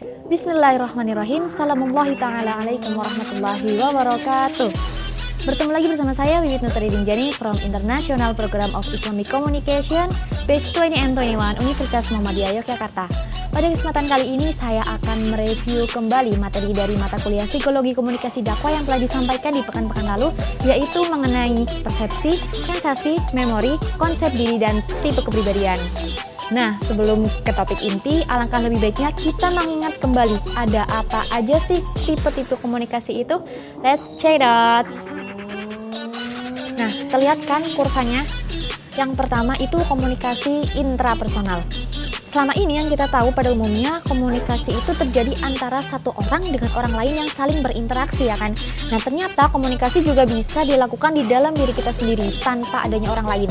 Bismillahirrahmanirrahim. Assalamualaikum warahmatullahi wabarakatuh. Bertemu lagi bersama saya Wiwit Nutridin Jani from International Program of Islamic Communication Batch 20 and 21 Universitas Muhammadiyah Yogyakarta. Pada kesempatan kali ini saya akan mereview kembali materi dari mata kuliah Psikologi Komunikasi Dakwah yang telah disampaikan di pekan-pekan lalu, yaitu mengenai persepsi, sensasi, memori, konsep diri, dan tipe kepribadian. Nah, sebelum ke topik inti, alangkah lebih baiknya kita mengingat kembali ada apa aja sih tipe-tipe komunikasi itu. Let's check it out. Nah, terlihat kan kurvanya? Yang pertama itu komunikasi intrapersonal. Selama ini yang kita tahu pada umumnya komunikasi itu terjadi antara satu orang dengan orang lain yang saling berinteraksi, ya kan? Nah, ternyata komunikasi juga bisa dilakukan di dalam diri kita sendiri tanpa adanya orang lain.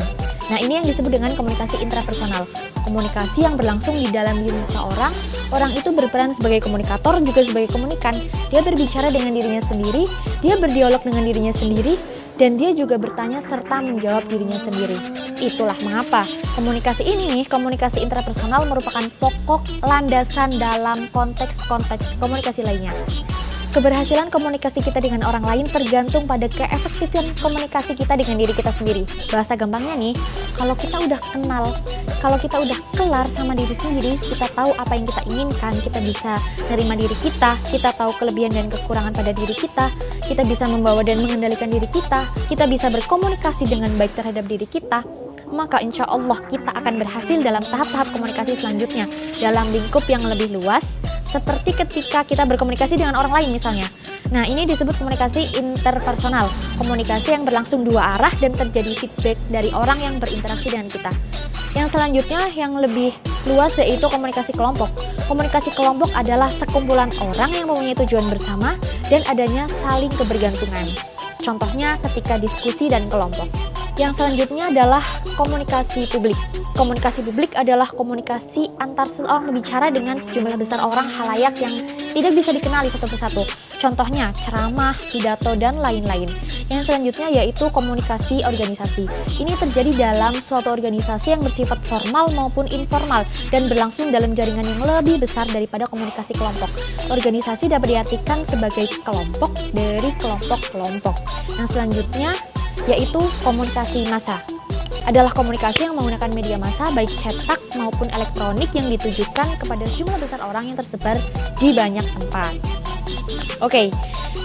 Nah, ini yang disebut dengan komunikasi intrapersonal. Komunikasi yang berlangsung di dalam diri seseorang. Orang itu berperan sebagai komunikator juga sebagai komunikan. Dia berbicara dengan dirinya sendiri, dia berdialog dengan dirinya sendiri, dan dia juga bertanya serta menjawab dirinya sendiri. Itulah mengapa komunikasi ini nih, komunikasi intrapersonal merupakan pokok landasan dalam konteks-konteks komunikasi lainnya. Keberhasilan komunikasi kita dengan orang lain tergantung pada keefektifan komunikasi kita dengan diri kita sendiri. Bahasa gampangnya nih, kalau kita udah kenal, kalau kita udah kelar sama diri sendiri, kita tahu apa yang kita inginkan, kita bisa menerima diri kita tahu kelebihan dan kekurangan pada diri kita bisa membawa dan mengendalikan diri kita bisa berkomunikasi dengan baik terhadap diri kita, maka insya Allah kita akan berhasil dalam tahap-tahap komunikasi selanjutnya dalam lingkup yang lebih luas, seperti ketika kita berkomunikasi dengan orang lain misalnya. Nah, ini disebut komunikasi interpersonal, komunikasi yang berlangsung dua arah dan terjadi feedback dari orang yang berinteraksi dengan kita. Yang selanjutnya yang lebih luas yaitu komunikasi kelompok. Komunikasi kelompok adalah sekumpulan orang yang mempunyai tujuan bersama dan adanya saling kebergantungan. Contohnya ketika diskusi dan kelompok. Yang selanjutnya adalah komunikasi publik. Komunikasi publik adalah komunikasi antar seseorang berbicara dengan sejumlah besar orang halayak yang tidak bisa dikenali satu persatu. Contohnya ceramah, pidato, dan lain-lain. Yang selanjutnya yaitu komunikasi organisasi. Ini terjadi dalam suatu organisasi yang bersifat formal maupun informal dan berlangsung dalam jaringan yang lebih besar daripada komunikasi kelompok. Organisasi dapat diartikan sebagai kelompok dari kelompok-kelompok. Yang selanjutnya yaitu komunikasi massa. Adalah komunikasi yang menggunakan media massa baik cetak maupun elektronik yang ditujukan kepada jumlah besar orang yang tersebar di banyak tempat. Oke,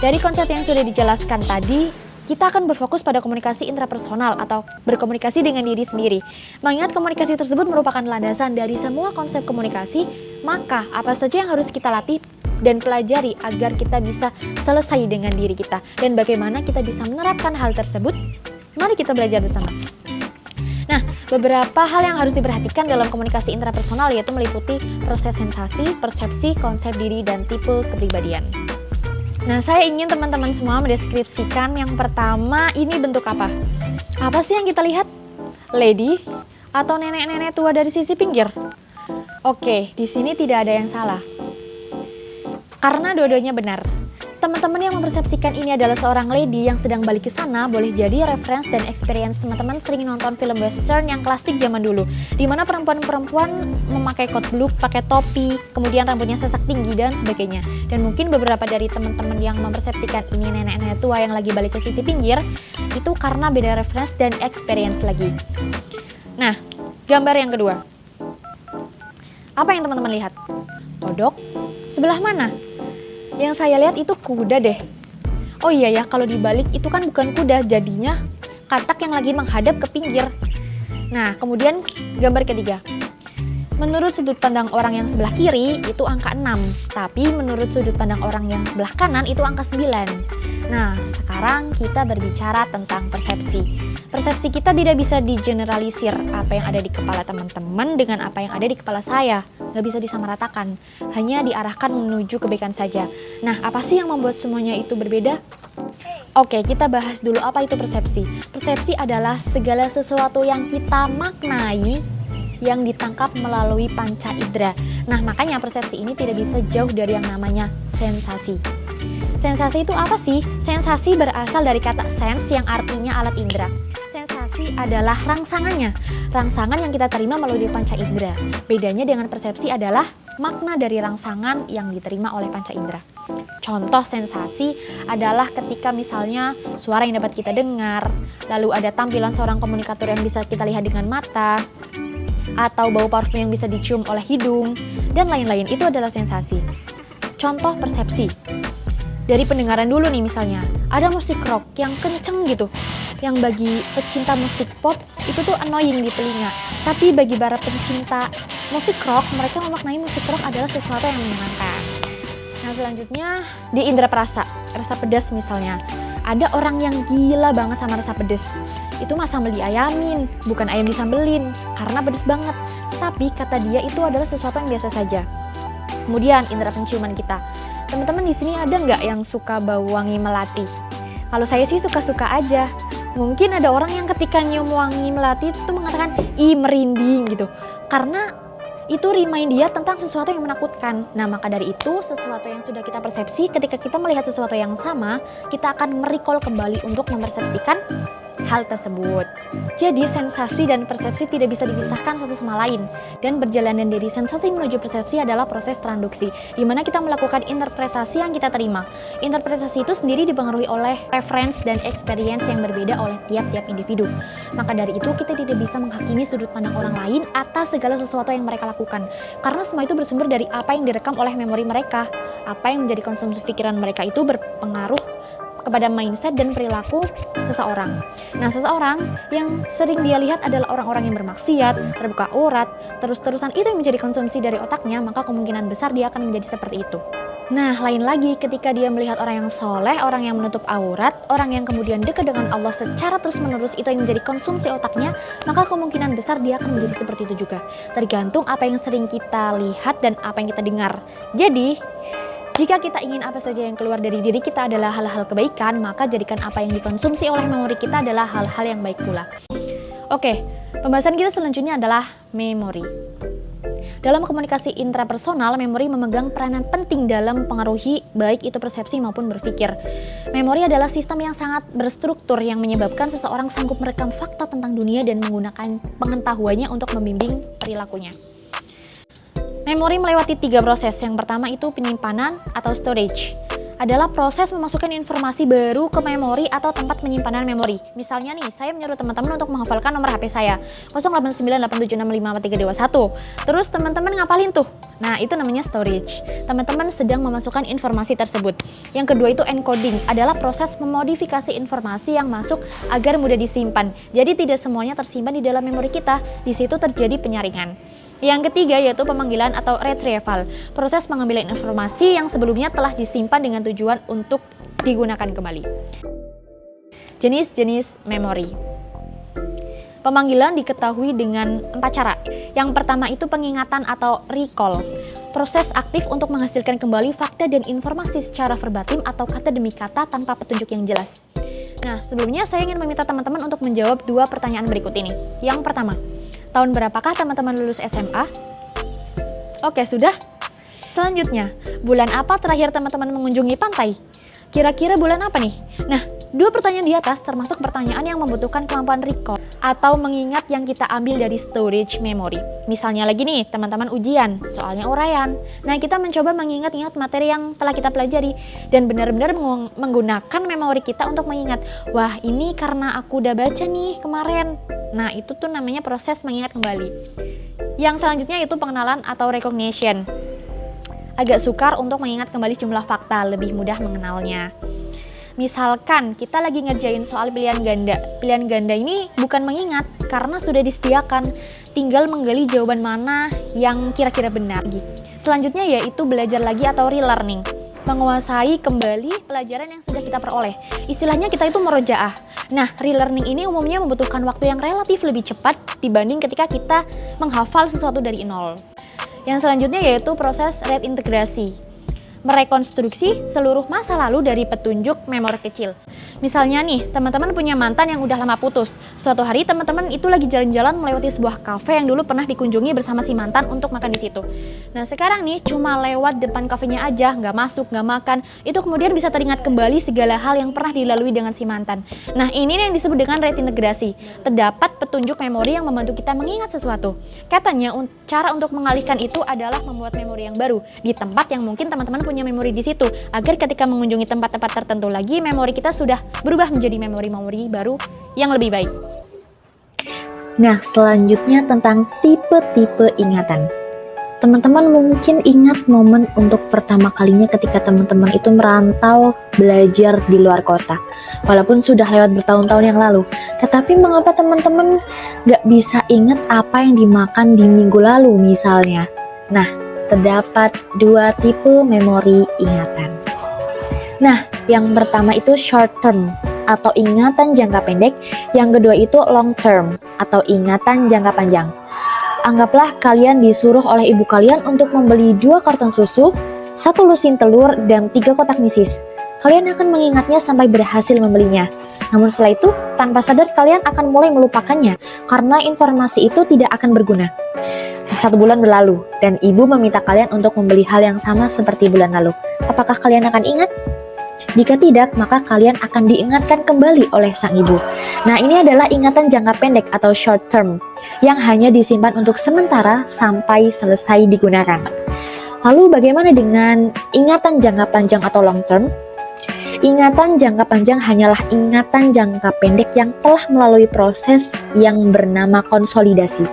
dari konsep yang sudah dijelaskan tadi, kita akan berfokus pada komunikasi intrapersonal atau berkomunikasi dengan diri sendiri. Mengingat komunikasi tersebut merupakan landasan dari semua konsep komunikasi, maka apa saja yang harus kita latih dan pelajari agar kita bisa selesai dengan diri kita, dan bagaimana kita bisa menerapkan hal tersebut? Mari kita belajar bersama. Nah, beberapa hal yang harus diperhatikan dalam komunikasi intrapersonal yaitu meliputi proses sensasi, persepsi, konsep diri, dan tipe kepribadian. Nah, saya ingin teman-teman semua mendeskripsikan yang pertama ini bentuk apa? Apa sih yang kita lihat? Lady atau nenek-nenek tua dari sisi pinggir? Oke, di sini tidak ada yang salah. Karena dua-duanya benar. Teman-teman yang mempersepsikan ini adalah seorang lady yang sedang balik ke sana, boleh jadi reference dan experience teman-teman sering nonton film western yang klasik zaman dulu, di mana perempuan-perempuan memakai coat blue, pakai topi, kemudian rambutnya sesak tinggi dan sebagainya. Dan mungkin beberapa dari teman-teman yang mempersepsikan ini nenek-nenek tua yang lagi balik ke sisi pinggir, itu karena beda reference dan experience lagi. Nah, gambar yang kedua. Apa yang teman-teman lihat? Kodok? Sebelah mana? Yang saya lihat itu kuda deh. Oh iya ya, kalau dibalik itu kan bukan kuda, jadinya katak yang lagi menghadap ke pinggir. Nah, kemudian gambar ketiga. Menurut sudut pandang orang yang sebelah kiri itu angka 6, tapi menurut sudut pandang orang yang sebelah kanan itu angka 9. Nah, sekarang kita berbicara tentang persepsi. Persepsi kita tidak bisa digeneralisir, apa yang ada di kepala teman-teman dengan apa yang ada di kepala saya. Nggak bisa disamaratakan, hanya diarahkan menuju kebaikan saja. Nah, apa sih yang membuat semuanya itu berbeda? Oke, kita bahas dulu apa itu persepsi. Persepsi adalah segala sesuatu yang kita maknai yang ditangkap melalui panca indera. Nah, makanya persepsi ini tidak bisa jauh dari yang namanya sensasi. Sensasi itu apa sih? Sensasi berasal dari kata sense yang artinya alat indera. Sensasi adalah rangsangannya, rangsangan yang kita terima melalui panca indera. Bedanya dengan persepsi adalah makna dari rangsangan yang diterima oleh panca indera. Contoh sensasi adalah ketika misalnya suara yang dapat kita dengar, lalu ada tampilan seorang komunikator yang bisa kita lihat dengan mata, atau bau parfum yang bisa dicium oleh hidung, dan lain-lain. Itu adalah sensasi. Contoh persepsi. Dari pendengaran dulu nih misalnya, ada musik rock yang kenceng gitu, yang bagi pecinta musik pop itu tuh annoying di telinga. Tapi bagi para pencinta musik rock, mereka memaknai musik rock adalah sesuatu yang menyenangkan. Nah selanjutnya di indera perasa, rasa pedas misalnya. Ada orang yang gila banget sama rasa pedas. Itu mah sambal diayamin, bukan ayam disambelin, karena pedas banget. Tapi kata dia itu adalah sesuatu yang biasa saja. Kemudian indera penciuman kita. Teman-teman di sini ada nggak yang suka bau wangi melati? Kalau saya sih suka-suka aja. Mungkin ada orang yang ketika nyium wangi melati itu mengatakan, ih merinding gitu. Karena itu remind dia tentang sesuatu yang menakutkan. Nah maka dari itu sesuatu yang sudah kita persepsi, ketika kita melihat sesuatu yang sama, kita akan merecall kembali untuk mempersepsikan hal tersebut. Jadi sensasi dan persepsi tidak bisa dipisahkan satu sama lain. Dan perjalanan dari sensasi menuju persepsi adalah proses tranduksi, di mana kita melakukan interpretasi yang kita terima. Interpretasi itu sendiri dipengaruhi oleh reference dan experience yang berbeda oleh tiap-tiap individu. Maka dari itu kita tidak bisa menghakimi sudut pandang orang lain atas segala sesuatu yang mereka lakukan. Karena semua itu bersumber dari apa yang direkam oleh memori mereka. Apa yang menjadi konsumsi pikiran mereka itu berpengaruh kepada mindset dan perilaku seseorang. Nah, seseorang yang sering dia lihat adalah orang-orang yang bermaksiat, terbuka aurat, terus-terusan itu yang menjadi konsumsi dari otaknya, maka kemungkinan besar dia akan menjadi seperti itu. Nah, lain lagi ketika dia melihat orang yang soleh, orang yang menutup aurat, orang yang kemudian dekat dengan Allah secara terus-menerus, itu yang menjadi konsumsi otaknya, maka kemungkinan besar dia akan menjadi seperti itu juga. Tergantung apa yang sering kita lihat dan apa yang kita dengar. Jadi, jika kita ingin apa saja yang keluar dari diri kita adalah hal-hal kebaikan, maka jadikan apa yang dikonsumsi oleh memori kita adalah hal-hal yang baik pula. Oke, pembahasan kita selanjutnya adalah memori. Dalam komunikasi intrapersonal, memori memegang peranan penting dalam mempengaruhi baik itu persepsi maupun berpikir. Memori adalah sistem yang sangat berstruktur yang menyebabkan seseorang sanggup merekam fakta tentang dunia dan menggunakan pengetahuannya untuk membimbing perilakunya. Memori melewati 3 proses. Yang pertama itu penyimpanan atau storage. Adalah proses memasukkan informasi baru ke memori atau tempat penyimpanan memori. Misalnya nih, saya menyuruh teman-teman untuk menghafalkan nomor HP saya 0898765321. Terus teman-teman ngapalin tuh. Nah, itu namanya storage. Teman-teman sedang memasukkan informasi tersebut. Yang kedua itu encoding. Adalah proses memodifikasi informasi yang masuk agar mudah disimpan. Jadi tidak semuanya tersimpan di dalam memori kita. Di situ terjadi penyaringan. Yang ketiga yaitu pemanggilan atau retrieval, proses pengambilan informasi yang sebelumnya telah disimpan dengan tujuan untuk digunakan kembali. Jenis-jenis memori. Pemanggilan diketahui dengan 4 cara. Yang pertama itu pengingatan atau recall, proses aktif untuk menghasilkan kembali fakta dan informasi secara verbatim atau kata demi kata tanpa petunjuk yang jelas. Nah, sebelumnya saya ingin meminta teman-teman untuk menjawab 2 pertanyaan berikut ini. Yang pertama, tahun berapakah teman-teman lulus SMA? Oke, sudah. Selanjutnya, bulan apa terakhir teman-teman mengunjungi pantai? Kira-kira bulan apa nih? Nah, 2 pertanyaan di atas termasuk pertanyaan yang membutuhkan kemampuan recall atau mengingat yang kita ambil dari storage memory. Misalnya lagi nih, teman-teman ujian, soalnya uraian. Nah, kita mencoba mengingat-ingat materi yang telah kita pelajari dan benar-benar menggunakan memori kita untuk mengingat, wah ini karena aku udah baca nih kemarin. Nah, itu tuh namanya proses mengingat kembali. Yang selanjutnya itu pengenalan atau recognition. Agak sukar untuk mengingat kembali jumlah fakta, lebih mudah mengenalnya. Misalkan kita lagi ngerjain soal pilihan ganda. Pilihan ganda ini bukan mengingat karena sudah disediakan, tinggal menggali jawaban mana yang kira-kira benar. Selanjutnya yaitu belajar lagi atau relearning. Menguasai kembali pelajaran yang sudah kita peroleh. Istilahnya kita itu merojaah. Nah, relearning ini umumnya membutuhkan waktu yang relatif lebih cepat dibanding ketika kita menghafal sesuatu dari nol. Yang selanjutnya yaitu proses reintegrasi. merekonstruksi seluruh masa lalu dari petunjuk memori kecil. Misalnya nih, teman-teman punya mantan yang udah lama putus. Suatu hari teman-teman itu lagi jalan-jalan melewati sebuah kafe yang dulu pernah dikunjungi bersama si mantan untuk makan di situ. Nah sekarang nih cuma lewat depan kafenya aja, nggak masuk, nggak makan, itu kemudian bisa teringat kembali segala hal yang pernah dilalui dengan si mantan. Nah ini yang disebut dengan reintegrasi. Terdapat petunjuk memori yang membantu kita mengingat sesuatu. Katanya cara untuk mengalihkan itu adalah membuat memori yang baru di tempat yang mungkin teman-teman punya memori di situ, agar ketika mengunjungi tempat-tempat tertentu lagi, memori kita sudah berubah menjadi memori-memori baru yang lebih baik. Nah, selanjutnya tentang tipe-tipe ingatan. Teman-teman mungkin ingat momen untuk pertama kalinya ketika teman-teman itu merantau belajar di luar kota. Walaupun sudah lewat bertahun-tahun yang lalu, tetapi mengapa teman-teman gak bisa ingat apa yang dimakan di minggu lalu misalnya? Nah, terdapat dua tipe memori ingatan. Nah, yang pertama itu short term atau ingatan jangka pendek, yang kedua itu long term atau ingatan jangka panjang. Anggaplah kalian disuruh oleh ibu kalian untuk membeli 2 karton susu, 1 lusin telur, dan 3 kotak misis. Kalian akan mengingatnya sampai berhasil membelinya. Namun setelah itu, tanpa sadar kalian akan mulai melupakannya karena informasi itu tidak akan berguna. 1 bulan berlalu, dan ibu meminta kalian untuk membeli hal yang sama seperti bulan lalu. Apakah kalian akan ingat? Jika tidak, maka kalian akan diingatkan kembali oleh sang ibu. Nah, ini adalah ingatan jangka pendek atau short term yang hanya disimpan untuk sementara sampai selesai digunakan. Lalu bagaimana dengan ingatan jangka panjang atau long term? Ingatan jangka panjang hanyalah ingatan jangka pendek yang telah melalui proses yang bernama konsolidasi.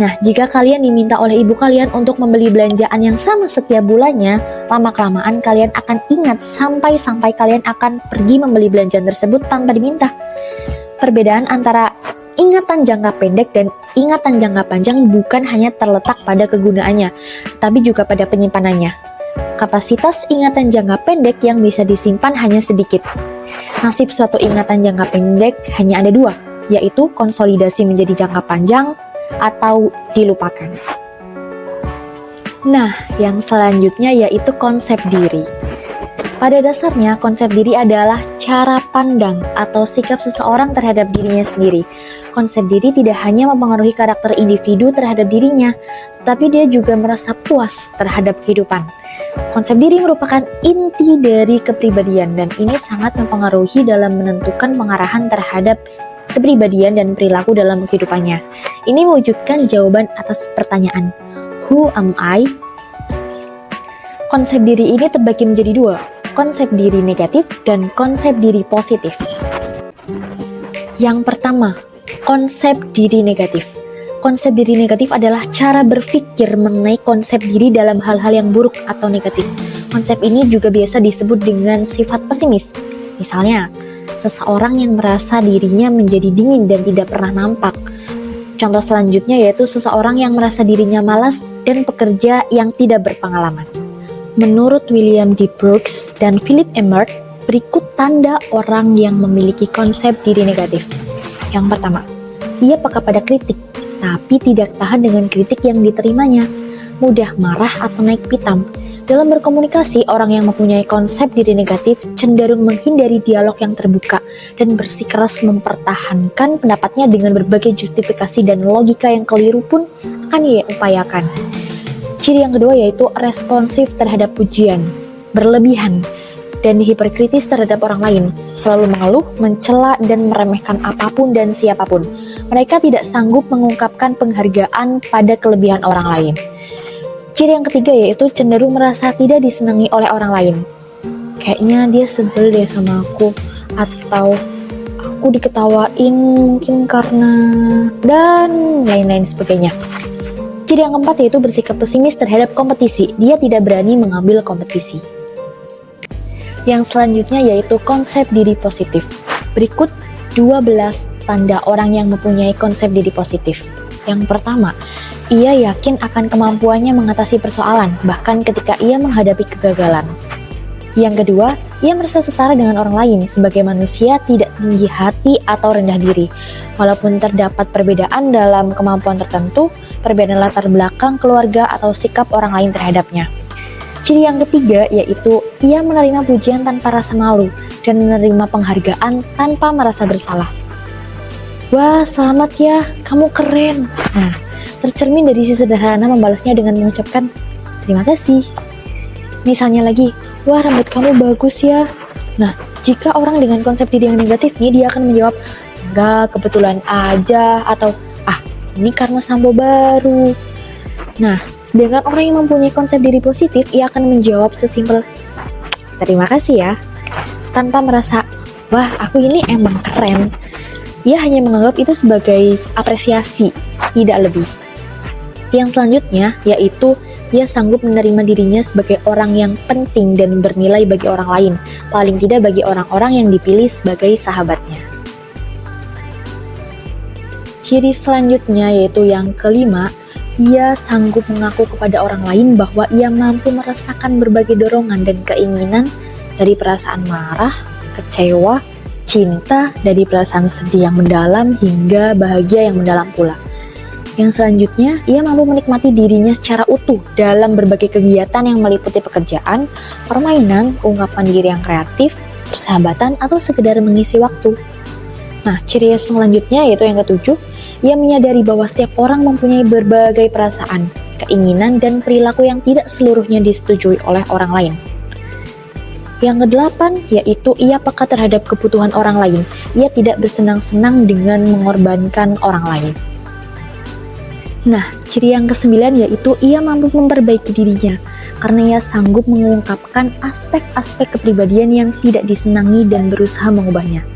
Nah, jika kalian diminta oleh ibu kalian untuk membeli belanjaan yang sama setiap bulannya, lama-kelamaan kalian akan ingat sampai kalian akan pergi membeli belanjaan tersebut tanpa diminta. Perbedaan antara ingatan jangka pendek dan ingatan jangka panjang bukan hanya terletak pada kegunaannya, tapi juga pada penyimpanannya. Kapasitas ingatan jangka pendek yang bisa disimpan hanya sedikit. Nasib suatu ingatan jangka pendek hanya ada 2, yaitu konsolidasi menjadi jangka panjang atau dilupakan. Nah, yang selanjutnya yaitu konsep diri. Pada dasarnya, konsep diri adalah cara pandang atau sikap seseorang terhadap dirinya sendiri. Konsep diri tidak hanya mempengaruhi karakter individu terhadap dirinya, tetapi dia juga merasa puas terhadap kehidupan. Konsep diri merupakan inti dari kepribadian, dan ini sangat mempengaruhi dalam menentukan pengarahan terhadap kepribadian dan perilaku dalam kehidupannya. Ini mewujudkan jawaban atas pertanyaan, who am I? Konsep diri ini terbagi menjadi 2, konsep diri negatif dan konsep diri positif. Yang pertama, konsep diri negatif. Konsep diri negatif adalah cara berpikir mengenai konsep diri dalam hal-hal yang buruk atau negatif. Konsep ini juga biasa disebut dengan sifat pesimis. Misalnya, seseorang yang merasa dirinya menjadi dingin dan tidak pernah nampak. Contoh selanjutnya yaitu seseorang yang merasa dirinya malas dan pekerja yang tidak berpengalaman. Menurut William D. Brooks dan Philip Emmert, berikut tanda orang yang memiliki konsep diri negatif. Yang pertama, ia peka pada kritik, tapi tidak tahan dengan kritik yang diterimanya. Mudah marah atau naik pitam. Dalam berkomunikasi, orang yang mempunyai konsep diri negatif cenderung menghindari dialog yang terbuka dan bersikeras mempertahankan pendapatnya dengan berbagai justifikasi dan logika yang keliru pun akan ia upayakan. Ciri yang kedua yaitu responsif terhadap pujian, berlebihan, dan hiperkritis terhadap orang lain, selalu mengeluh, mencela, dan meremehkan apapun dan siapapun. Mereka tidak sanggup mengungkapkan penghargaan pada kelebihan orang lain. Ciri yang ketiga yaitu cenderung merasa tidak disenangi oleh orang lain. Kayaknya dia sebel deh sama aku, atau aku diketawain mungkin karena, dan lain-lain sebagainya. Ciri yang keempat yaitu bersikap pesimis terhadap kompetisi. Dia tidak berani mengambil kompetisi. Yang selanjutnya yaitu konsep diri positif. Berikut 12 tanda orang yang mempunyai konsep diri positif. Yang pertama, ia yakin akan kemampuannya mengatasi persoalan, bahkan ketika ia menghadapi kegagalan. Yang kedua, ia merasa setara dengan orang lain sebagai manusia, tidak tinggi hati atau rendah diri. Walaupun terdapat perbedaan dalam kemampuan tertentu, perbedaan latar belakang, keluarga, atau sikap orang lain terhadapnya. Ciri yang ketiga yaitu ia menerima pujian tanpa rasa malu dan menerima penghargaan tanpa merasa bersalah. Wah, selamat ya, kamu keren. Nah, tercermin dari si sederhana membalasnya dengan mengucapkan terima kasih. Misalnya lagi, wah rambut kamu bagus ya. Nah, jika orang dengan konsep diri yang negatif nih, dia akan menjawab enggak, kebetulan aja, atau ini karena sampo baru. Nah, sedangkan orang yang mempunyai konsep diri positif, ia akan menjawab sesimpel terima kasih ya, tanpa merasa wah aku ini emang keren. Ia hanya menganggap itu sebagai apresiasi, tidak lebih. Yang selanjutnya yaitu ia sanggup menerima dirinya sebagai orang yang penting dan bernilai bagi orang lain, paling tidak bagi orang-orang yang dipilih sebagai sahabatnya. Ciri selanjutnya yaitu yang kelima, ia sanggup mengaku kepada orang lain bahwa ia mampu merasakan berbagai dorongan dan keinginan, dari perasaan marah, kecewa, cinta, dari perasaan sedih yang mendalam hingga bahagia yang mendalam pula. Yang selanjutnya, ia mampu menikmati dirinya secara utuh dalam berbagai kegiatan yang meliputi pekerjaan, permainan, ungkapan diri yang kreatif, persahabatan, atau sekedar mengisi waktu. Nah, ciri selanjutnya yaitu yang ketujuh, ia menyadari bahwa setiap orang mempunyai berbagai perasaan, keinginan, dan perilaku yang tidak seluruhnya disetujui oleh orang lain. Yang kedelapan, yaitu ia peka terhadap kebutuhan orang lain. Ia tidak bersenang-senang dengan mengorbankan orang lain. Nah, ciri yang kesembilan yaitu ia mampu memperbaiki dirinya, karena ia sanggup mengungkapkan aspek-aspek kepribadian yang tidak disenangi dan berusaha mengubahnya.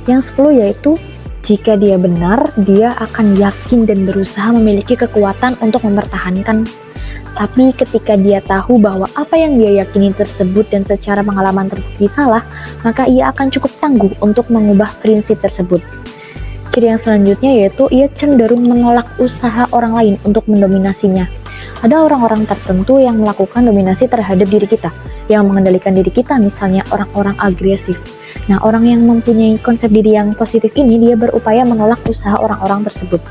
Yang 10 yaitu jika dia benar, dia akan yakin dan berusaha memiliki kekuatan untuk mempertahankan. Tapi ketika dia tahu bahwa apa yang dia yakini tersebut dan secara pengalaman terbukti salah, maka ia akan cukup tangguh untuk mengubah prinsip tersebut. Ciri yang selanjutnya yaitu ia cenderung menolak usaha orang lain untuk mendominasinya. Ada orang-orang tertentu yang melakukan dominasi terhadap diri kita, yang mengendalikan diri kita, misalnya orang-orang agresif. Nah, orang yang mempunyai konsep diri yang positif ini, dia berupaya menolak usaha orang-orang tersebut.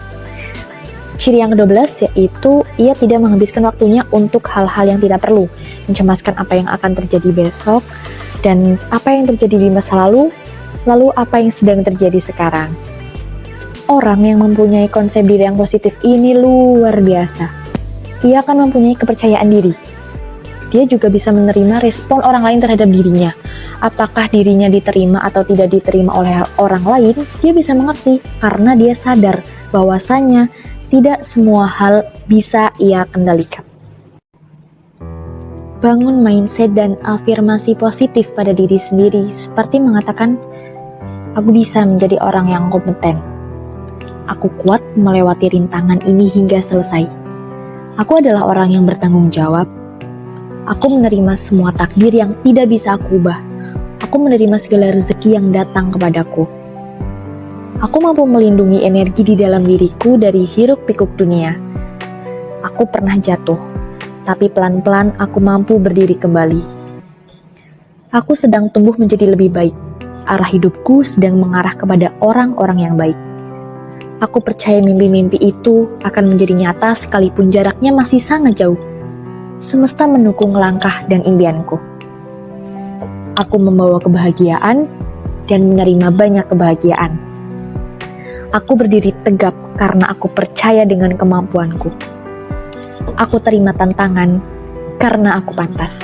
Ciri yang ke-12 yaitu ia tidak menghabiskan waktunya untuk hal-hal yang tidak perlu, mencemaskan apa yang akan terjadi besok, dan apa yang terjadi di masa lalu apa yang sedang terjadi sekarang. Orang yang mempunyai konsep diri yang positif ini luar biasa. Ia akan mempunyai kepercayaan diri. Dia juga bisa menerima respon orang lain terhadap dirinya. Apakah dirinya diterima atau tidak diterima oleh orang lain, dia bisa mengerti karena dia sadar bahwasanya tidak semua hal bisa ia kendalikan. Bangun mindset dan afirmasi positif pada diri sendiri seperti mengatakan, aku bisa menjadi orang yang kompeten. Aku kuat melewati rintangan ini hingga selesai. Aku adalah orang yang bertanggung jawab. Aku menerima semua takdir yang tidak bisa aku ubah. Aku menerima segala rezeki yang datang kepadaku. Aku mampu melindungi energi di dalam diriku dari hiruk-pikuk dunia. Aku pernah jatuh, tapi pelan-pelan aku mampu berdiri kembali. Aku sedang tumbuh menjadi lebih baik. Arah hidupku sedang mengarah kepada orang-orang yang baik. Aku percaya mimpi-mimpi itu akan menjadi nyata sekalipun jaraknya masih sangat jauh. Semesta mendukung langkah dan impianku. Aku membawa kebahagiaan dan menerima banyak kebahagiaan. Aku berdiri tegap karena aku percaya dengan kemampuanku. Aku terima tantangan karena aku pantas.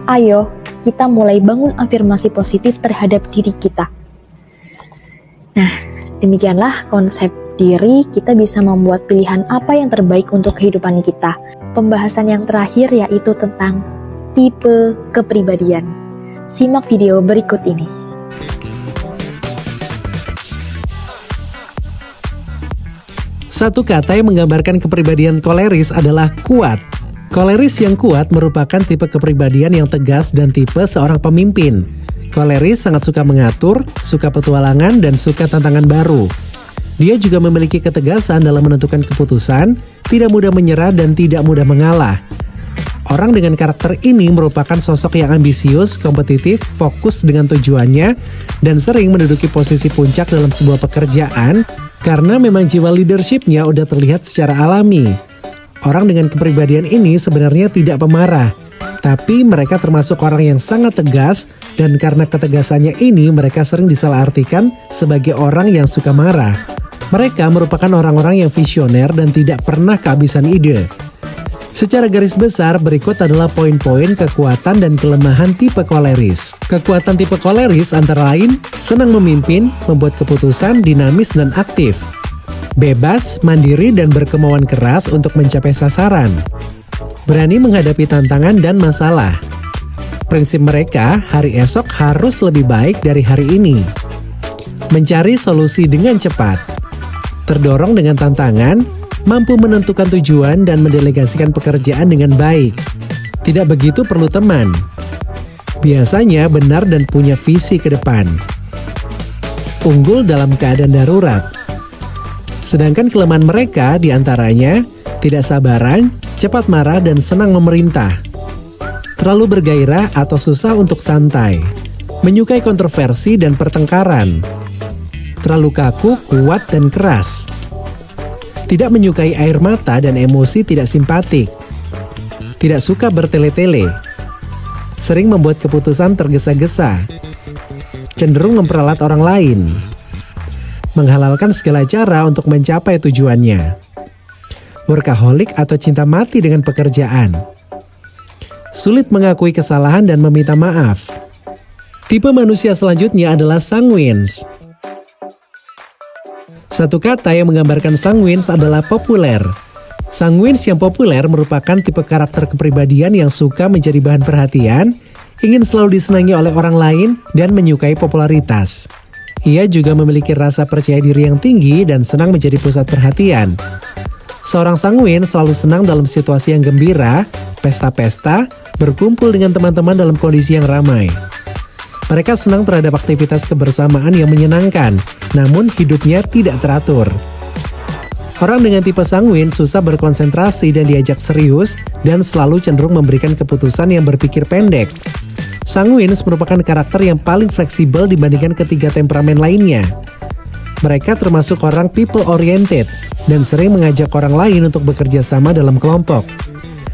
Ayo, kita mulai bangun afirmasi positif terhadap diri kita. Nah, demikianlah konsep diri, kita bisa membuat pilihan apa yang terbaik untuk kehidupan kita. Pembahasan yang terakhir yaitu tentang tipe kepribadian. Simak video berikut ini. Satu kata yang menggambarkan kepribadian koleris adalah kuat. Koleris yang kuat merupakan tipe kepribadian yang tegas dan tipe seorang pemimpin. Koleris sangat suka mengatur, suka petualangan, dan suka tantangan baru. Dia juga memiliki ketegasan dalam menentukan keputusan, tidak mudah menyerah dan tidak mudah mengalah. Orang dengan karakter ini merupakan sosok yang ambisius, kompetitif, fokus dengan tujuannya, dan sering menduduki posisi puncak dalam sebuah pekerjaan karena memang jiwa leadership-nya udah terlihat secara alami. Orang dengan kepribadian ini sebenarnya tidak pemarah, tapi mereka termasuk orang yang sangat tegas, dan karena ketegasannya ini mereka sering disalahartikan sebagai orang yang suka marah. Mereka merupakan orang-orang yang visioner dan tidak pernah kehabisan ide. Secara garis besar, berikut adalah poin-poin kekuatan dan kelemahan tipe koleris. Kekuatan tipe koleris antara lain senang memimpin, membuat keputusan, dinamis dan aktif. Bebas, mandiri dan berkemauan keras untuk mencapai sasaran. Berani menghadapi tantangan dan masalah. Prinsip mereka, hari esok harus lebih baik dari hari ini. Mencari solusi dengan cepat. Terdorong dengan tantangan, mampu menentukan tujuan dan mendelegasikan pekerjaan dengan baik. Tidak begitu perlu teman. Biasanya benar dan punya visi ke depan. Unggul dalam keadaan darurat. Sedangkan kelemahan mereka diantaranya tidak sabaran, cepat marah dan senang memerintah. Terlalu bergairah atau susah untuk santai. Menyukai kontroversi dan pertengkaran. Terlalu kaku, kuat dan keras. Tidak menyukai air mata dan emosi tidak simpatik. Tidak suka bertele-tele. Sering membuat keputusan tergesa-gesa. Cenderung memperalat orang lain. Menghalalkan segala cara untuk mencapai tujuannya. Workaholic atau cinta mati dengan pekerjaan. Sulit mengakui kesalahan dan meminta maaf. Tipe manusia selanjutnya adalah sanguins. Satu kata yang menggambarkan sanguins adalah populer. Sanguins yang populer merupakan tipe karakter kepribadian yang suka menjadi bahan perhatian, ingin selalu disenangi oleh orang lain, dan menyukai popularitas. Ia juga memiliki rasa percaya diri yang tinggi dan senang menjadi pusat perhatian. Seorang sanguin selalu senang dalam situasi yang gembira, pesta-pesta, berkumpul dengan teman-teman dalam kondisi yang ramai. Mereka senang terhadap aktivitas kebersamaan yang menyenangkan, namun hidupnya tidak teratur. Orang dengan tipe sanguin susah berkonsentrasi dan diajak serius, dan selalu cenderung memberikan keputusan yang berpikir pendek. Sanguins merupakan karakter yang paling fleksibel dibandingkan ketiga temperamen lainnya. Mereka termasuk orang people-oriented, dan sering mengajak orang lain untuk bekerja sama dalam kelompok.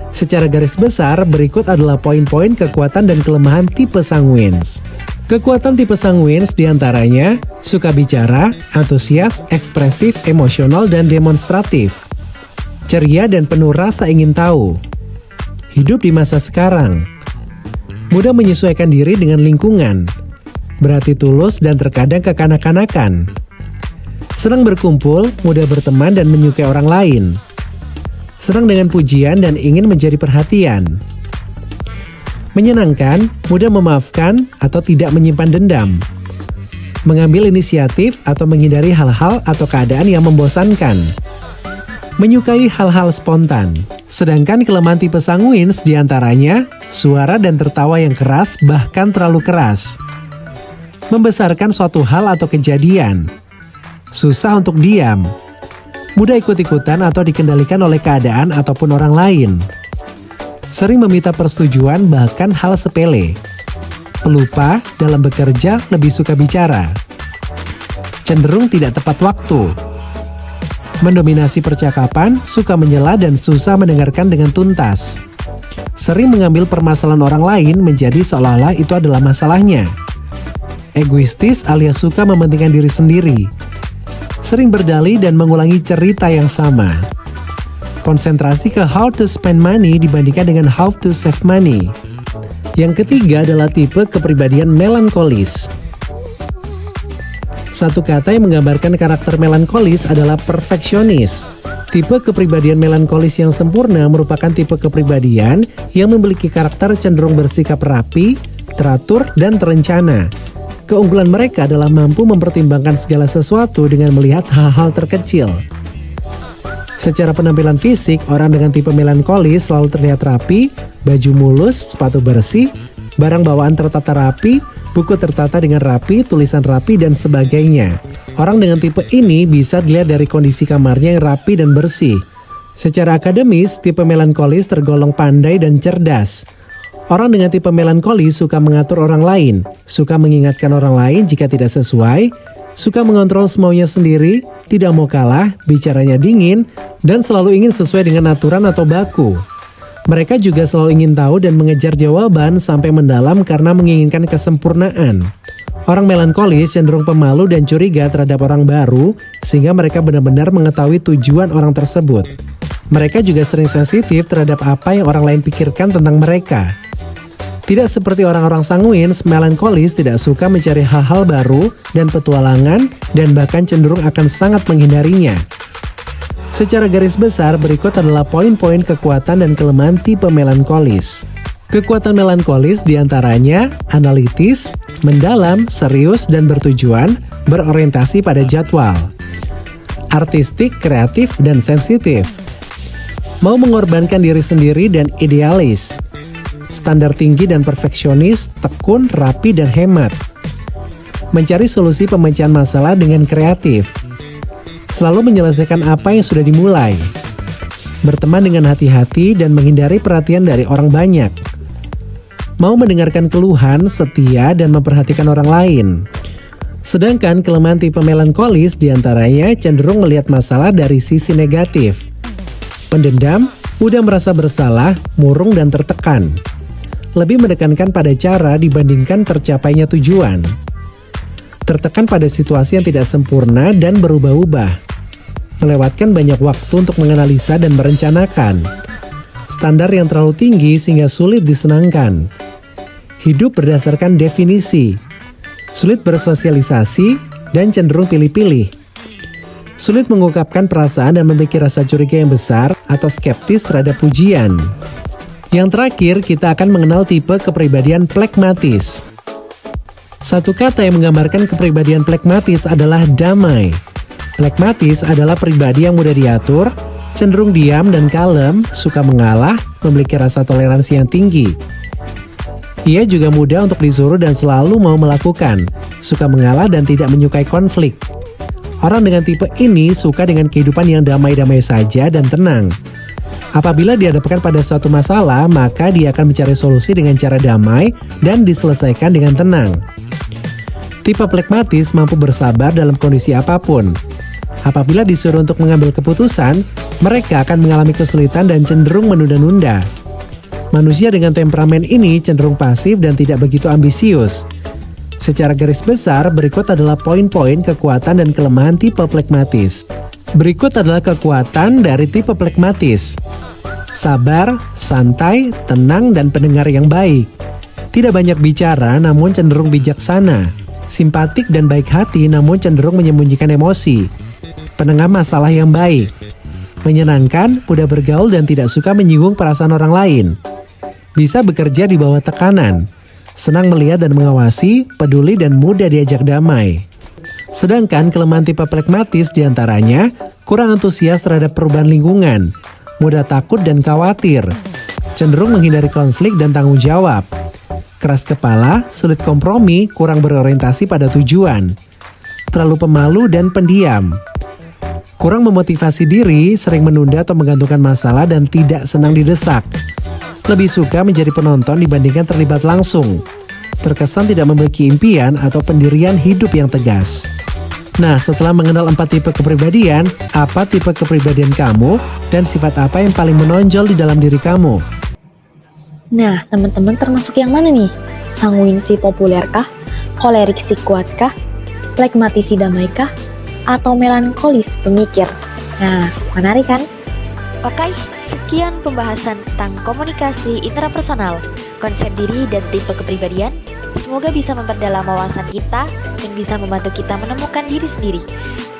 Secara garis besar, berikut adalah poin-poin kekuatan dan kelemahan tipe sanguins. Kekuatan tipe sanguins diantaranya suka bicara, antusias, ekspresif, emosional, dan demonstratif. Ceria dan penuh rasa ingin tahu. Hidup di masa sekarang. Mudah menyesuaikan diri dengan lingkungan. Berhati tulus dan terkadang kekanak-kanakan. Senang berkumpul, mudah berteman dan menyukai orang lain. Senang dengan pujian dan ingin menjadi perhatian. Menyenangkan, mudah memaafkan atau tidak menyimpan dendam. Mengambil inisiatif atau menghindari hal-hal atau keadaan yang membosankan. Menyukai hal-hal spontan. Sedangkan kelemahan tipe sanguins diantaranya suara dan tertawa yang keras bahkan terlalu keras. Membesarkan suatu hal atau kejadian. Susah untuk diam. Mudah ikut-ikutan atau dikendalikan oleh keadaan ataupun orang lain. Sering meminta persetujuan bahkan hal sepele. Pelupa, dalam bekerja lebih suka bicara. Cenderung tidak tepat waktu. Mendominasi percakapan, suka menyela dan susah mendengarkan dengan tuntas. Sering mengambil permasalahan orang lain menjadi seolah-olah itu adalah masalahnya. Egoistis alias suka mementingkan diri sendiri. Sering berdalih dan mengulangi cerita yang sama. Konsentrasi ke how to spend money dibandingkan dengan how to save money. Yang ketiga adalah tipe kepribadian melankolis. Satu kata yang menggambarkan karakter melankolis adalah perfeksionis. Tipe kepribadian melankolis yang sempurna merupakan tipe kepribadian yang memiliki karakter cenderung bersikap rapi, teratur, dan terencana. Keunggulan mereka adalah mampu mempertimbangkan segala sesuatu dengan melihat hal-hal terkecil. Secara penampilan fisik, orang dengan tipe melankolis selalu terlihat rapi, baju mulus, sepatu bersih, barang bawaan tertata rapi, buku tertata dengan rapi, tulisan rapi, dan sebagainya. Orang dengan tipe ini bisa dilihat dari kondisi kamarnya yang rapi dan bersih. Secara akademis, tipe melankolis tergolong pandai dan cerdas. Orang dengan tipe melankolis suka mengatur orang lain, suka mengingatkan orang lain jika tidak sesuai, suka mengontrol semaunya sendiri, tidak mau kalah, bicaranya dingin, dan selalu ingin sesuai dengan aturan atau baku. Mereka juga selalu ingin tahu dan mengejar jawaban sampai mendalam karena menginginkan kesempurnaan. Orang melankolis cenderung pemalu dan curiga terhadap orang baru, sehingga mereka benar-benar mengetahui tujuan orang tersebut. Mereka juga sering sensitif terhadap apa yang orang lain pikirkan tentang mereka. Tidak seperti orang-orang sanguins, melankolis tidak suka mencari hal-hal baru dan petualangan dan bahkan cenderung akan sangat menghindarinya. Secara garis besar, berikut adalah poin-poin kekuatan dan kelemahan tipe melankolis. Kekuatan melankolis diantaranya analitis, mendalam, serius, dan bertujuan, berorientasi pada jadwal. Artistik, kreatif, dan sensitif. Mau mengorbankan diri sendiri dan idealis. Standar tinggi dan perfeksionis, tekun, rapi, dan hemat. Mencari solusi pemecahan masalah dengan kreatif. Selalu menyelesaikan apa yang sudah dimulai. Berteman dengan hati-hati dan menghindari perhatian dari orang banyak. Mau mendengarkan keluhan, setia, dan memperhatikan orang lain. Sedangkan kelemahan tipe melankolis diantaranya cenderung melihat masalah dari sisi negatif. Pendendam, mudah merasa bersalah, murung, dan tertekan. Lebih menekankan pada cara dibandingkan tercapainya tujuan. Tertekan pada situasi yang tidak sempurna dan berubah-ubah. Melewatkan banyak waktu untuk menganalisa dan merencanakan. Standar yang terlalu tinggi sehingga sulit disenangkan. Hidup berdasarkan definisi. Sulit bersosialisasi dan cenderung pilih-pilih. Sulit mengungkapkan perasaan dan memiliki rasa curiga yang besar atau skeptis terhadap pujian. Yang terakhir, kita akan mengenal tipe kepribadian plekmatis. Satu kata yang menggambarkan kepribadian plekmatis adalah damai. Plekmatis adalah pribadi yang mudah diatur, cenderung diam dan kalem, suka mengalah, memiliki rasa toleransi yang tinggi. Ia juga mudah untuk disuruh dan selalu mau melakukan, suka mengalah dan tidak menyukai konflik. Orang dengan tipe ini suka dengan kehidupan yang damai-damai saja dan tenang. Apabila dihadapkan pada suatu masalah, maka dia akan mencari solusi dengan cara damai dan diselesaikan dengan tenang. Tipe plekmatis mampu bersabar dalam kondisi apapun. Apabila disuruh untuk mengambil keputusan, mereka akan mengalami kesulitan dan cenderung menunda-nunda. Manusia dengan temperamen ini cenderung pasif dan tidak begitu ambisius. Secara garis besar, berikut adalah poin-poin kekuatan dan kelemahan tipe plekmatis. Berikut adalah kekuatan dari tipe plekmatis. Sabar, santai, tenang, dan pendengar yang baik. Tidak banyak bicara namun cenderung bijaksana. Simpatik dan baik hati namun cenderung menyembunyikan emosi. Penengah masalah yang baik. Menyenangkan, mudah bergaul dan tidak suka menyinggung perasaan orang lain. Bisa bekerja di bawah tekanan. Senang melihat dan mengawasi, peduli dan mudah diajak damai. Sedangkan kelemahan tipe plekmatis diantaranya kurang antusias terhadap perubahan lingkungan, mudah takut dan khawatir, cenderung menghindari konflik dan tanggung jawab, keras kepala, sulit kompromi, kurang berorientasi pada tujuan, terlalu pemalu dan pendiam, kurang memotivasi diri, sering menunda atau menggantungkan masalah dan tidak senang didesak, lebih suka menjadi penonton dibandingkan terlibat langsung, terkesan tidak memiliki impian atau pendirian hidup yang tegas. Nah, setelah mengenal 4 tipe kepribadian, apa tipe kepribadian kamu dan sifat apa yang paling menonjol di dalam diri kamu? Nah, teman-teman termasuk yang mana nih? Sanguin si populerkah? Kolerik si kuatkah? Plekmatis si damaikah? Atau melankolis pemikir? Nah, menarik kan? Oke, sekian pembahasan tentang komunikasi intrapersonal, konsep diri dan tipe kepribadian. Semoga bisa memperdalam wawasan kita dan bisa membantu kita menemukan diri sendiri.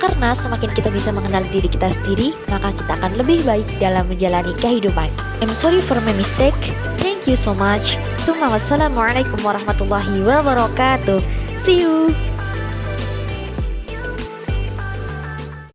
Karena semakin kita bisa mengenal diri kita sendiri, maka kita akan lebih baik dalam menjalani kehidupan. I'm sorry for my mistake. Thank you so much. Wassalamualaikum warahmatullahi wabarakatuh. See you.